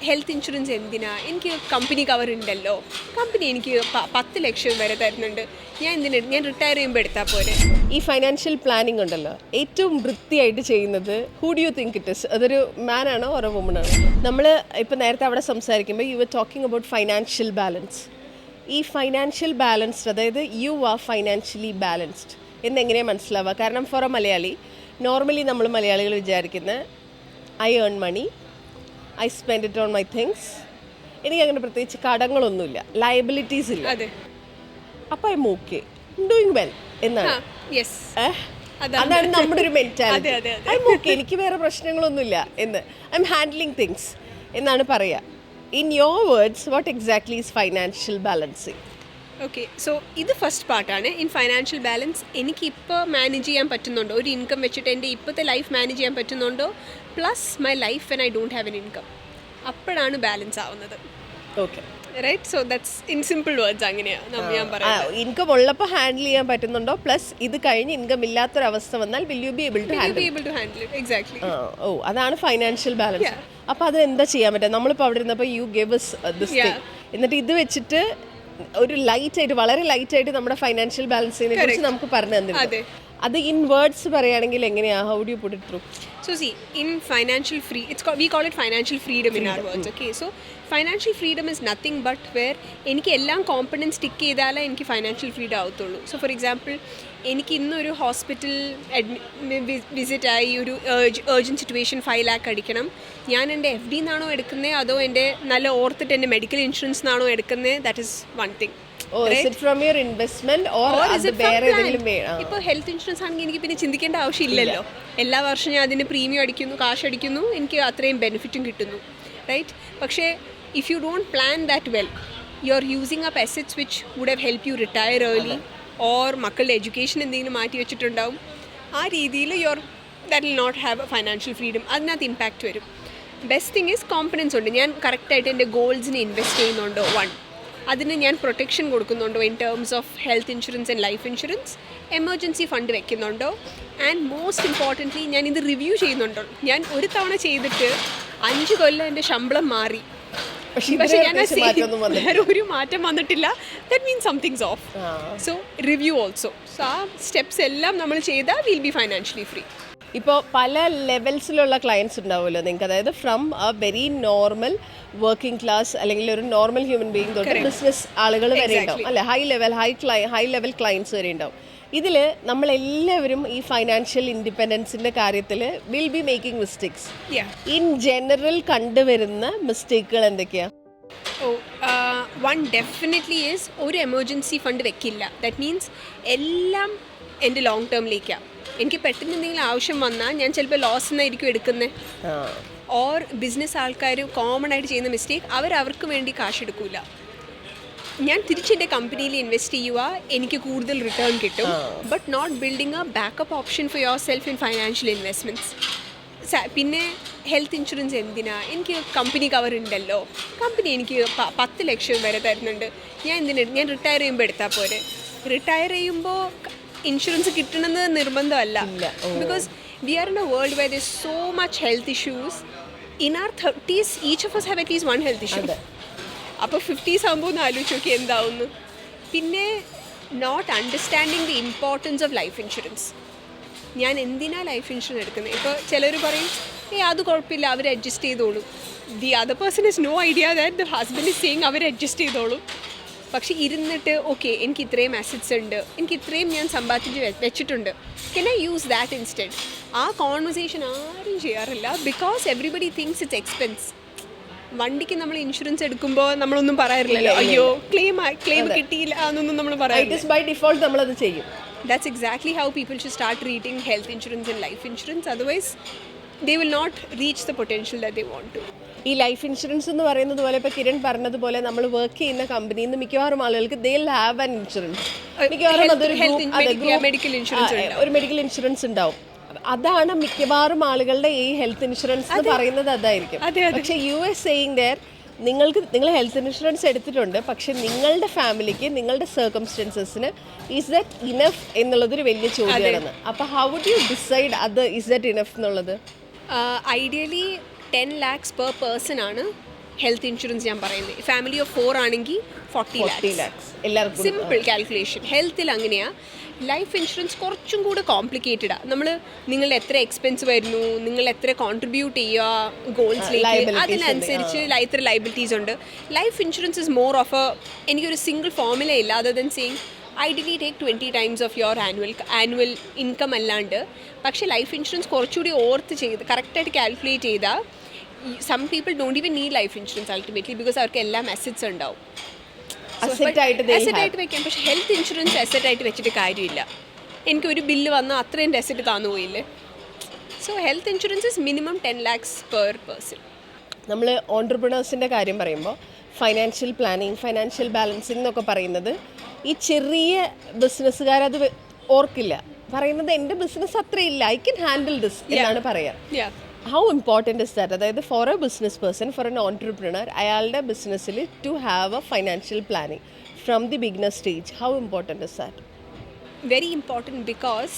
Health insurance എന്തിനാ, എനിക്ക് company cover ഉണ്ടല്ലോ, കമ്പനി എനിക്ക് 10 ലക്ഷം വരെ തരുന്നുണ്ട്, ഞാൻ റിട്ടയർ ചെയ്യുമ്പോൾ എടുത്താൽ പോരെ. ഈ ഫൈനാൻഷ്യൽ പ്ലാനിങ് ഉണ്ടല്ലോ, ഏറ്റവും വൃത്തിയായിട്ട് ചെയ്യുന്നത് who do you think it is? അതൊരു മാൻ ആണോ ഓരോ വുമൺ ആണോ? നമ്മൾ ഇപ്പോൾ നേരത്തെ അവിടെ സംസാരിക്കുമ്പോൾ you are talking about financial balance. ഈ ഫൈനാൻഷ്യൽ ബാലൻസ്ഡ്, അതായത് യു ആർ ഫൈനാൻഷ്യലി ബാലൻസ്ഡ് എന്നെങ്ങനെയാണ് മനസ്സിലാവുക? കാരണം ഫോർ എ മലയാളി, നോർമലി നമ്മൾ മലയാളികൾ വിചാരിക്കുന്ന I earn money, I spend it on my things, എനിക്ക് അങ്ങനെ പ്രത്യേകിച്ച് കടങ്ങളൊന്നുമില്ല, ലയബിലിറ്റീസ് ഇല്ല, അപ്പോൾ I am okay, doing well എന്നാണ്. അതാണ് നമ്മുടെ ഒരു മെന്റാലിറ്റി. ഐ എം ഓക്കെ, എനിക്ക് വേറെ പ്രശ്നങ്ങളൊന്നുമില്ല എന്ന്, ഐ എം ഹാൻഡ്ലിങ് തിങ്സ് എന്നാണ് പറയുക. In your words, what exactly is financial balancing? Okay, so ഇത് ഫസ്റ്റ് പാർട്ടാണ്. ഇൻ ഫൈനാൻഷ്യൽ ബാലൻസ് എനിക്കിപ്പോൾ മാനേജ് ചെയ്യാൻ പറ്റുന്നുണ്ടോ, ഒരു ഇൻകം വെച്ചിട്ട് എൻ്റെ ഇപ്പോഴത്തെ ലൈഫ് മാനേജ് ചെയ്യാൻ പറ്റുന്നുണ്ടോ, plus my life when I don't have an income, അപ്പോഴാണ് ബാലൻസ് ആവുന്നത്. Okay, right. So that's in simple words അങ്ങനെയാണ് ഞാൻ പറയുന്നത്. ഇൻകം ഉള്ളപ്പോൾ ഹാൻഡിൽ ചെയ്യാൻ പറ്റുന്നുണ്ടോ, പ്ലസ് ഇത് കഴിഞ്ഞ് ഇൻകം ഇല്ലാത്തൊരവസ്ഥ വന്നാൽ will you be able to handle it? Exactly. ഓ, അതാണ് ഫൈനാൻഷ്യൽ ബാലൻസ്. അപ്പോൾ അത് എന്താ ചെയ്യാൻ പറ്റുക? നമ്മളിപ്പോൾ അവിടെ ഇരുന്നപ്പോൾ you give us this thing, എന്നിട്ട് ഇത് വെച്ചിട്ട് ഒരു ലൈറ്റായിട്ട്, വളരെ ലൈറ്റായിട്ട് നമ്മുടെ ഫൈനാൻഷ്യൽ ബാലൻസിനെ കുറിച്ച് നമുക്ക് പറഞ്ഞു തന്നിട്ടുണ്ട്. അത് ഇൻ വേർഡ്സ് പറയുകയാണെങ്കിൽ എങ്ങനെയാണ്? How do you put it through? So see, in financial we call it financial freedom in our words. Okay, so financial freedom is nothing but where എനിക്ക് എല്ലാം കോമ്പണൻസ് ടിക്ക് ചെയ്താലേ എനിക്ക് ഫൈനാൻഷ്യൽ ഫ്രീഡം ആവത്തുള്ളൂ. So for example, എനിക്ക് ഇന്നൊരു hospital വിസിറ്റായി ഒരു urgent situation 5 lakh അടിക്കണം, ഞാൻ എൻ്റെ FD നിന്നാണോ എടുക്കുന്നത് അതോ എൻ്റെ നല്ല ഓർത്തിട്ട് എൻ്റെ മെഡിക്കൽ ഇൻഷുറൻസ് നിന്നാണോ എടുക്കുന്നത്? That is one thing. ഇപ്പോൾ ഹെൽത്ത് ഇൻഷുറൻസ് ആണെങ്കിൽ എനിക്ക് പിന്നെ ചിന്തിക്കേണ്ട ആവശ്യമില്ലല്ലോ. എല്ലാ വർഷവും ഞാൻ അതിന് പ്രീമിയം അടിക്കുന്നു, കാശ് അടിക്കുന്നു, എനിക്ക് അത്രയും ബെനിഫിറ്റും കിട്ടുന്നു, റൈറ്റ്? പക്ഷേ if you don't plan that well, you are using up assets which would have help you retire early, or മക്കളുടെ എഡ്യൂക്കേഷൻ എന്തെങ്കിലും മാറ്റി വെച്ചിട്ടുണ്ടാവും. ആ രീതിയിൽ that will not have a financial freedom. അതിനകത്ത് ഇമ്പാക്റ്റ് വരും. ബെസ്റ്റ് തിങ് ഈസ് കോൺഫിഡൻസ് ഉണ്ട്. ഞാൻ കറക്റ്റായിട്ട് എൻ്റെ ഗോൾസിന് ഇൻവെസ്റ്റ് ചെയ്യുന്നുണ്ടോ, അതിന് ഞാൻ പ്രൊട്ടക്ഷൻ കൊടുക്കുന്നുണ്ടോ in terms of health insurance and life insurance, emergency fund വെക്കുന്നുണ്ടോ, ആൻഡ് മോസ്റ്റ് ഇമ്പോർട്ടൻ്റ്ലി ഞാൻ ഇത് റിവ്യൂ ചെയ്യുന്നുണ്ടോ. ഞാൻ ഒരു തവണ ചെയ്തിട്ട് 5 കൊല്ലം എൻ്റെ ശമ്പളം മാറി, പക്ഷേ ഞാൻ ഒരു മാറ്റം വന്നിട്ടില്ല. That means somethings of. So review also. So ആ സ്റ്റെപ്സ് എല്ലാം നമ്മൾ ചെയ്താൽ വിൽ ബി ഫൈനാൻഷ്യലി ഫ്രീ. ഇപ്പോൾ പല ലെവൽസിലുള്ള ക്ലയൻസ് ഉണ്ടാവുമല്ലോ നിങ്ങൾക്ക്, അതായത് from A very normal working class അല്ലെങ്കിൽ ഒരു നോർമൽ ഹ്യൂമൻ ബീയിങ് തൊട്ട് ബിസിനസ് ആളുകൾ വരെ ഉണ്ടാവും, അല്ലെ? ഹൈ ലെവൽ ക്ലയൻസ് വരെ ഉണ്ടാവും. ഇതിൽ നമ്മളെല്ലാവരും ഈ ഫൈനാൻഷ്യൽ ഇൻഡിപെൻഡൻസിൻ്റെ കാര്യത്തിൽ will be making mistakes. In general കണ്ടുവരുന്ന മിസ്റ്റേക്കുകൾ എന്തൊക്കെയാണ്? വൺ ഡെഫിനറ്റ്ലി ഈസ് ഒരു എമർജൻസി ഫണ്ട് വെക്കില്ല. ദാറ്റ് മീൻസ് എല്ലാം എൻ്റെ ലോങ് ടേമിലേക്കാണ്. എനിക്ക് പെട്ടെന്ന് എന്തെങ്കിലും ആവശ്യം വന്നാൽ ഞാൻ ചിലപ്പോൾ ലോസ് എന്നായിരിക്കും എടുക്കുന്നത്. ഓർ ബിസിനസ് ആൾക്കാർ കോമൺ ആയിട്ട് ചെയ്യുന്ന മിസ്റ്റേക്ക്, അവർക്ക് വേണ്ടി കാശ് എടുക്കില്ല. ഞാൻ തിരിച്ചെൻ്റെ കമ്പനിയിൽ ഇൻവെസ്റ്റ് ചെയ്യുക, എനിക്ക് കൂടുതൽ റിട്ടേൺ കിട്ടും, but not building a backup option for yourself in financial investments. പിന്നെ ഹെൽത്ത് ഇൻഷുറൻസ് എന്തിനാ, എനിക്ക് കമ്പനി കവർ ഉണ്ടല്ലോ, കമ്പനി എനിക്ക് 10 ലക്ഷം വരെ തരുന്നുണ്ട്, ഞാൻ റിട്ടയർ ചെയ്യുമ്പോൾ എടുത്താൽ പോരെ. റിട്ടയർ ചെയ്യുമ്പോൾ ഇൻഷുറൻസ് കിട്ടണമെന്ന് നിർബന്ധമല്ല. Because we are in a world where there so much health issues. In our 30s each of us have at least 1 health issue. അപ്പോൾ 50s ആകുമ്പോൾ ഒന്ന് ആലോചിച്ച് നോക്കി എന്താവുന്നു. പിന്നെ not understanding the importance of life insurance. ഞാൻ എന്തിനാണ് ലൈഫ് ഇൻഷുറൻസ് എടുക്കുന്നത്? ഇപ്പോൾ ചിലർ പറയും അത് കുഴപ്പമില്ല, അവർ അഡ്ജസ്റ്റ് ചെയ്തോളൂ. The other person is no idea that the husband is saying അവർ അഡ്ജസ്റ്റ് ചെയ്തോളൂ. പക്ഷേ ഇരുന്നിട്ട് ഓക്കെ, എനിക്ക് ഇത്രയും അസറ്റ്സ് ഉണ്ട്, എനിക്ക് ഇത്രയും ഞാൻ സമ്പാദിച്ച് വെച്ചിട്ടുണ്ട്, can I use that instead? ആ കോൺവെർസേഷൻ ആരും ചെയ്യാറില്ല. Because everybody things it's expense. വണ്ടിക്ക് നമ്മൾ ഇൻഷുറൻസ് എടുക്കുമ്പോൾ നമ്മളൊന്നും പറയാറില്ലല്ലോ, അയ്യോ ക്ലെയിം കിട്ടിയില്ല എന്നൊന്നും നമ്മൾ പറയാറില്ല. ബൈ ഡിഫോൾട്ട് നമ്മളത് ചെയ്യും. That's exactly how people should start treating health insurance and life insurance. Otherwise, they will not reach the potential that they want to. ഈ ലൈഫ് ഇൻഷുറൻസ് എന്ന് പറയുന്നത് പോലെ ഇപ്പോൾ കിരൺ പറഞ്ഞതുപോലെ നമ്മൾ വർക്ക് ചെയ്യുന്ന കമ്പനിയിൽ നിന്ന് മിക്കവാറും ആളുകൾക്ക് they will have an insurance. മിക്കവാറും അതൊരു മെഡിക്കൽ ഇൻഷുറൻസ് ഉണ്ടാവും. അതാണ് മിക്കവാറും ആളുകളുടെ ഈ ഹെൽത്ത് ഇൻഷുറൻസ് എന്ന് പറയുന്നത് അതായിരിക്കും. പക്ഷേ US saying there, നിങ്ങൾ ഹെൽത്ത് ഇൻഷുറൻസ് എടുത്തിട്ടുണ്ട്, പക്ഷെ നിങ്ങളുടെ ഫാമിലിക്ക് നിങ്ങളുടെ സർക്കംസ്റ്റൻസസിന് ഈസ് ദാറ്റ് ഇനഫ് എന്നുള്ളതൊരു വലിയ ചോദ്യമാണ്. അപ്പോൾ ഹൗ വുഡ് യു ഡിസൈഡ് അത് ഈസ് ദാറ്റ് ഇനഫ് എന്നുള്ളത്? ഐഡിയലി 10 lakhs പെർ പേഴ്സൺ ആണ് ഹെൽത്ത് ഇൻഷുറൻസ് ഞാൻ പറയുന്നത്. ഫാമിലി ഓഫ് 4 ആണെങ്കിൽ 40 lakhs. എല്ലാവർക്കും സിമ്പിൾ കാൽക്കുലേഷൻ. ഹെൽത്തിൽ അങ്ങനെയാണ്. ലൈഫ് ഇൻഷുറൻസ് കുറച്ചും കൂടെ കോംപ്ലിക്കേറ്റഡാണ്. നിങ്ങളുടെ എത്ര എക്സ്പെൻസ് വരുന്നു, നിങ്ങൾ എത്ര കോൺട്രിബ്യൂട്ട് ചെയ്യുക ഗോൾസിലേക്ക്, അതിനനുസരിച്ച് എത്ര ലൈബിലിറ്റീസ് ഉണ്ട്. Life insurance is more of എനിക്കൊരു സിംഗിൾ ഫോർമുല ഇല്ല other than saying ideally take 20 times of your annual income അല്ലാണ്ട്. പക്ഷേ ലൈഫ് ഇൻഷുറൻസ് കുറച്ചുകൂടി ഓർത്ത് ചെയ്ത് കറക്റ്റായിട്ട് കാൽക്കുലേറ്റ് ചെയ്താൽ some people don't even need life insurance ultimately because അവർക്ക് എല്ലാം അസറ്റ്സ് ഉണ്ടാവും. അസറ്റായിട്ട് വെക്കാം. പക്ഷേ ഹെൽത്ത് ഇൻഷുറൻസ് അസറ്റായിട്ട് വെച്ചിട്ട് കാര്യമില്ല. എനിക്കൊരു ബില്ല് വന്നാൽ അത്രയും അസറ്റ് താന്നു പോയില്ലേ. So health insurance is minimum 10 lakhs per person. നമ്മൾ ഓൺട്രപ്രണേഴ്സിൻ്റെ കാര്യം പറയുമ്പോൾ ഫൈനാൻഷ്യൽ പ്ലാനിങ്, ഫൈനാൻഷ്യൽ ബാലൻസിങ് എന്നൊക്കെ പറയുന്നത് ഈ ചെറിയ ബിസിനസ്സുകാരത് ഓർക്കില്ല. പറയുന്നത് എൻ്റെ ബിസിനസ് അത്രയില്ല, ഐ ക്യാൻ ഹാൻഡിൽ ദിസ് എന്നാണ് പറയുക. How important is that? അതായത് for a business person, for an entrepreneur, അയാളുടെ ബിസിനസ്സിൽ to have a financial planning from the beginner stage. How important is that? Very important because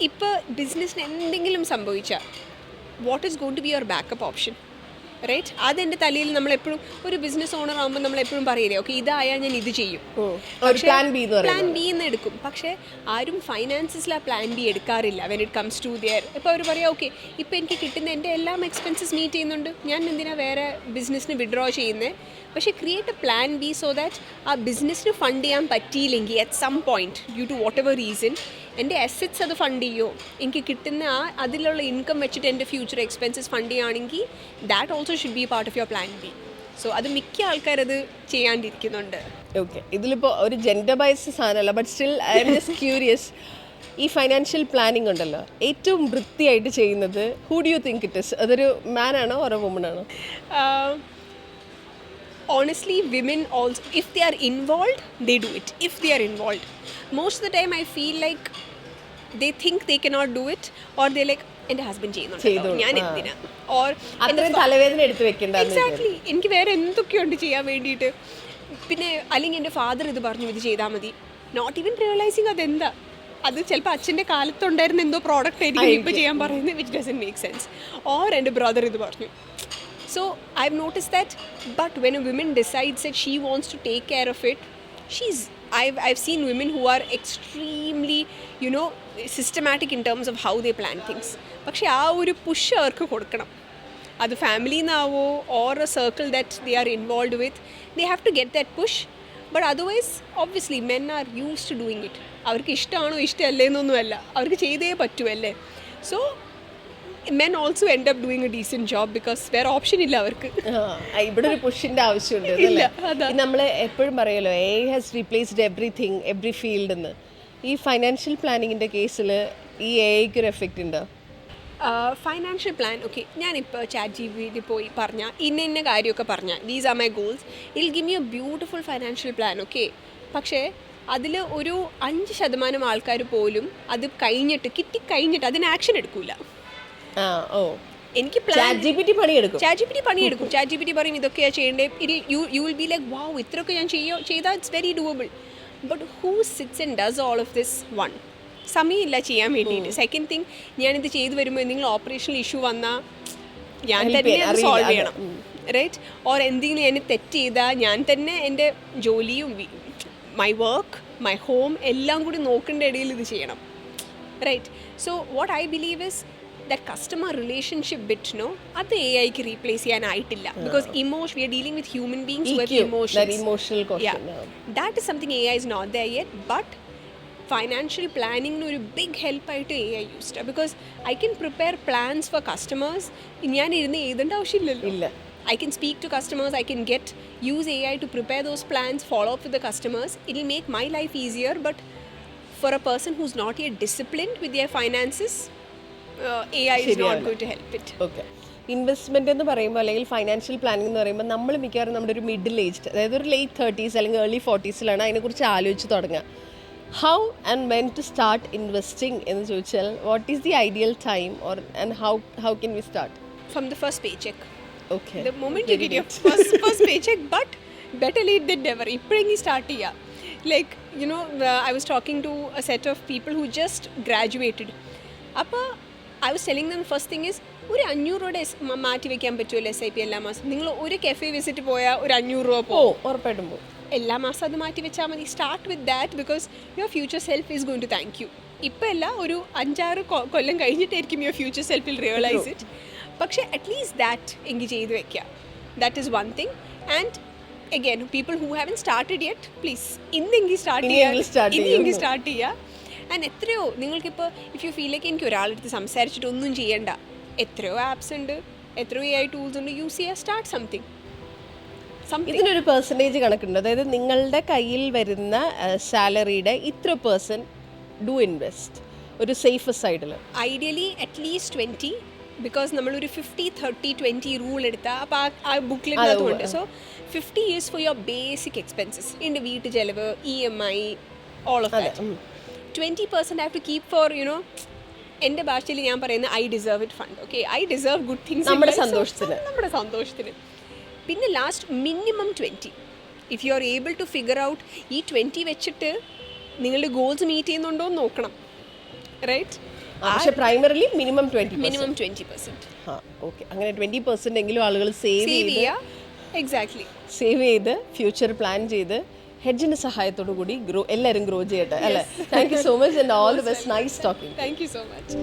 ഇപ്പോൾ ബിസിനസ്സിന് എന്തെങ്കിലും സംഭവിച്ചാൽ what is going to be your backup option, right? അതെൻ്റെ തലയിൽ നമ്മളെപ്പോഴും ഒരു ബിസിനസ് ഓണർ ആകുമ്പോൾ നമ്മളെപ്പോഴും പറയില്ലേ, ഓക്കെ ഇതായാൽ ഞാൻ ഇത് ചെയ്യും, പ്ലാൻ ബി എന്ന് എടുക്കും. പക്ഷേ ആരും ഫൈനാൻസിൽ ആ പ്ലാൻ ബി എടുക്കാറില്ല when it comes to their. ഇപ്പോൾ അവർ പറയാം, ഓക്കെ ഇപ്പോൾ എനിക്ക് കിട്ടുന്ന എൻ്റെ എല്ലാം എക്സ്പെൻസസ് മീറ്റ് ചെയ്യുന്നുണ്ട്, ഞാൻ എന്തിനാണ് വേറെ ബിസിനസ്സിന് വിഡ്രോ ചെയ്യുന്നത്? പക്ഷേ create a plan B so that ആ ബിസിനസ്സിന് ഫണ്ട് ചെയ്യാൻ പറ്റിയില്ലെങ്കിൽ at some point due to whatever reason എൻ്റെ അസറ്റ്സ് അത് ഫണ്ട് ചെയ്യുമോ, എനിക്ക് കിട്ടുന്ന അതിലുള്ള ഇൻകം വെച്ചിട്ട് എൻ്റെ ഫ്യൂച്ചർ എക്സ്പെൻസസ് ഫണ്ട് ചെയ്യുകയാണെങ്കിൽ that also should be part of your plan B. So അത് മിക്ക ആൾക്കാരത് ചെയ്യാണ്ടിരിക്കുന്നുണ്ട്. ഓക്കെ, ഇതിലിപ്പോൾ ഒരു ജെൻഡർ ബൈസ് സാധനമല്ല, but still I am just curious. ഈ ഫൈനാൻഷ്യൽ പ്ലാനിങ് ഉണ്ടല്ലോ, ഏറ്റവും വൃത്തിയായിട്ട് ചെയ്യുന്നത് who do you think it is? അതൊരു മാൻ ആണോ ഓർ എ വുമൺ ആണോ? Honestly, women also, if they are involved, they do it. If they are involved, most of the time I feel like they think they cannot do it, or they like എൻ്റെ husband ചെയ്യുന്നുണ്ടല്ലോ ഞാൻ എന്തിനാ, or തലവേദന എടുത്ത് വെക്കണ്ട. Exactly, എനിക്ക് വേറെ എന്തൊക്കെയുണ്ട് ചെയ്യാൻ വേണ്ടിയിട്ട്. പിന്നെ അല്ലെങ്കിൽ എൻ്റെ ഫാദർ ഇത് പറഞ്ഞു ഇത് ചെയ്താൽ മതി, നോട്ട് ഈവൻ റിയലൈസിങ് അതെന്താ, അത് ചിലപ്പോൾ അച്ഛൻ്റെ കാലത്തുണ്ടായിരുന്ന എന്തോ പ്രോഡക്റ്റ് ആയിരിക്കും ഇപ്പോൾ ചെയ്യാൻ പറയുന്നത്, which doesn't make sense. Or എൻ്റെ ബ്രദർ ഇത് പറഞ്ഞു. So I've noticed that, but when a woman decides that she wants to take care of it, I've seen women who are extremely, systematic in terms of how they plan things. പക്ഷേ ആ ഒരു push അവർക്ക് കൊടുക്കണം. അത് ഫാമിലിന്നാവോ or a circle that they are involve with, they have to get that push. But otherwise obviously men are used to doing it. അവർക്ക് ഇഷ്ടമാണോ ഇഷ്ടമല്ലേ എന്നൊന്നുമല്ല, അവർക്ക് ചെയ്തേ പറ്റുമല്ലേ. So men also end up doing a decent job because വേറെ option ഇല്ല അവർക്ക്. ഇവിടെ ഒരു പുഷിൻ്റെ ആവശ്യമുണ്ട്. നമ്മൾ എപ്പോഴും പറയുമല്ലോ, A has replaced everything, every field എന്ന്. ഈ ഫൈനാൻഷ്യൽ പ്ലാനിങ്ങിൻ്റെ കേസിൽ ഈ എക്ക് ഒരു എഫക്റ്റ് ഉണ്ടോ? ഫൈനാൻഷ്യൽ പ്ലാൻ, ഓക്കെ ഞാനിപ്പോൾ ChatGPT പോയി പറഞ്ഞാൽ ഇന്ന കാര്യമൊക്കെ പറഞ്ഞാൽ ദീസ് ആർ മൈ ഗോൾസ്, ഇൽ give you A beautiful financial plan, okay. പക്ഷേ അതിൽ ഒരു 5% ആൾക്കാർ പോലും അത് കിട്ടിക്കഴിഞ്ഞിട്ട് അതിന് ആക്ഷൻ എടുക്കില്ല. എനിക്ക് ChatGPT പണിയെടുക്കും. ChatGPT പറയും ഇതൊക്കെയാണ് ചെയ്യേണ്ടത്. You will be like wow ഇത്രയൊക്കെ ഞാൻ ചെയ്താൽ it's very doable. But who sits and does all of this? One, സമയമില്ല ചെയ്യാൻ വേണ്ടിയിട്ട്. സെക്കൻഡ് തിങ്, ഞാനിത് ചെയ്തു വരുമ്പോൾ എന്തെങ്കിലും ഓപ്പറേഷണൽ ഇഷ്യൂ വന്നാൽ ഞാൻ തന്നെ അത് സോൾവ് ചെയ്യണം, റൈറ്റ്? ഓർ എന്തെങ്കിലും ഞാൻ തെറ്റ് ചെയ്താൽ ഞാൻ തന്നെ എൻ്റെ ജോലിയും മൈ വർക്ക് മൈ ഹോം എല്ലാം കൂടി നോക്കേണ്ട ഇടയിൽ ഇത് ചെയ്യണം, right? So what I believe is that customer relationship bit, അത് AIക്ക് റീപ്ലേസ് ചെയ്യാനായിട്ടില്ല. Because we are dealing with human beings with emotions. That emotional question. That is something AI is not there yet, but financial planning ഒരു big help ആയിട്ട് AI used, because I can prepare plans for customers. ഞാൻ ഇരുന്ന് എഴുതേണ്ട ആവശ്യമില്ലല്ലോ. I can speak to customers, I can use AI to prepare those plans, follow up with the customers. It will make my life easier, but for a person who's not yet disciplined with their finances, AI is not going to help it. Okay. Investment എന്ന് പറയുമ്പോൾ അല്ലെങ്കിൽ financial planning എന്ന് പറയുമ്പോൾ നമ്മൾ മിക്കവാറും നമ്മുടെ ഒരു middle aged, അതായത് ഒരു ലേറ്റ് 30s അല്ലെങ്കിൽ ഏർലി 40s അതിനെക്കുറിച്ച് ആലോചിച്ച് തുടങ്ങുക. How and when to start investing എന്ന് ചോദിച്ചാൽ what is the ideal time or and how can we start? From the first paycheck. Okay. The moment you get your first paycheck, but better late than never. ഇപ്പോഴെങ്കിൽ start ചെയ്യുക. Like, I was talking to a set of people who just graduated. അപ്പോൾ I was telling them, first thing is ഒരു 500 രൂപയുടെ മാറ്റി വെക്കാൻ പറ്റുമല്ലോ SIP എല്ലാ മാസം. നിങ്ങൾ ഒരു കഫേ വിസിറ്റ് പോയാൽ ഒരു 500 രൂപ പോകും, ഉറപ്പായിട്ടും പോകും. എല്ലാ മാസം അത് മാറ്റി വെച്ചാൽ മതി. Start with that because your future self is going to thank you. ഇപ്പം അല്ല, ഒരു 5-6 കൊല്ലം കഴിഞ്ഞിട്ടായിരിക്കും your future self will realize it. പക്ഷേ അറ്റ്ലീസ്റ്റ് ദാറ്റ് എങ്കിൽ ചെയ്ത് വെക്കുക. That is one thing. And again, people who haven't started yet, please ഇന്നെങ്കിൽ സ്റ്റാർട്ട് ചെയ്യുക. ആൻഡ് എത്രയോ നിങ്ങൾക്കിപ്പോൾ ഇഫ് യു ഫീൽ ലൈക്ക് എനിക്ക് ഒരാളെടുത്ത് സംസാരിച്ചിട്ട് ഒന്നും ചെയ്യണ്ട, എത്രയോ ആപ്സ് ഉണ്ട്, എത്രയോ AI ടൂൾസ് ഉണ്ട്, യൂസ് ചെയ്യുക. Start something. ഇതിനൊരു പെർസെൻറ്റേജ് കണക്കുണ്ട്, അതായത് നിങ്ങളുടെ കയ്യിൽ വരുന്ന സാലറിയുടെ ഇത്ര % ഡു ഇൻവെസ്റ്റ് ഒരു സേഫ് സൈഡിൽ. ഐഡിയലി അറ്റ്ലീസ്റ്റ് 20, ബിക്കോസ് നമ്മളൊരു 50-30-20 റൂൾ എടുത്താൽ അപ്പോൾ ആ ബുക്കിലെത്തുണ്ട്. So 50 years for your basic expenses. In the വീട്ടു ചെലവ്, EMI, all of that. 20% I have to keep for, you know, എൻ്റെ ഭാഷയിൽ ഞാൻ പറയുന്ന I deserve it fund. Okay, I deserve good things. നമ്മുടെ സന്തോഷത്തിന്. പിന്നെ last minimum 20. If you are able to figure out ഈ 20 വെച്ചിട്ട് നിങ്ങളുടെ ഗോൾസ് മീറ്റ് ചെയ്യുന്നുണ്ടോ എന്ന് നോക്കണം, റൈറ്റ്? പക്ഷേ പ്രൈമറിലി മിനിമം 20%. ഓക്കെ, അങ്ങനെ 20% എങ്കിലും ആളുകൾ സേവ് ചെയ്യുക. എക്സാക്ട്ലി, സേവ് ചെയ്ത് ഫ്യൂച്ചർ പ്ലാൻ ചെയ്ത് ഹെഡ്ജിന്റെ സഹായത്തോടു കൂടി എല്ലാവരും ഗ്രോ ചെയ്യട്ടെ, അല്ലേ? Thank you so much and all the best. Nice talking. Thank you so much.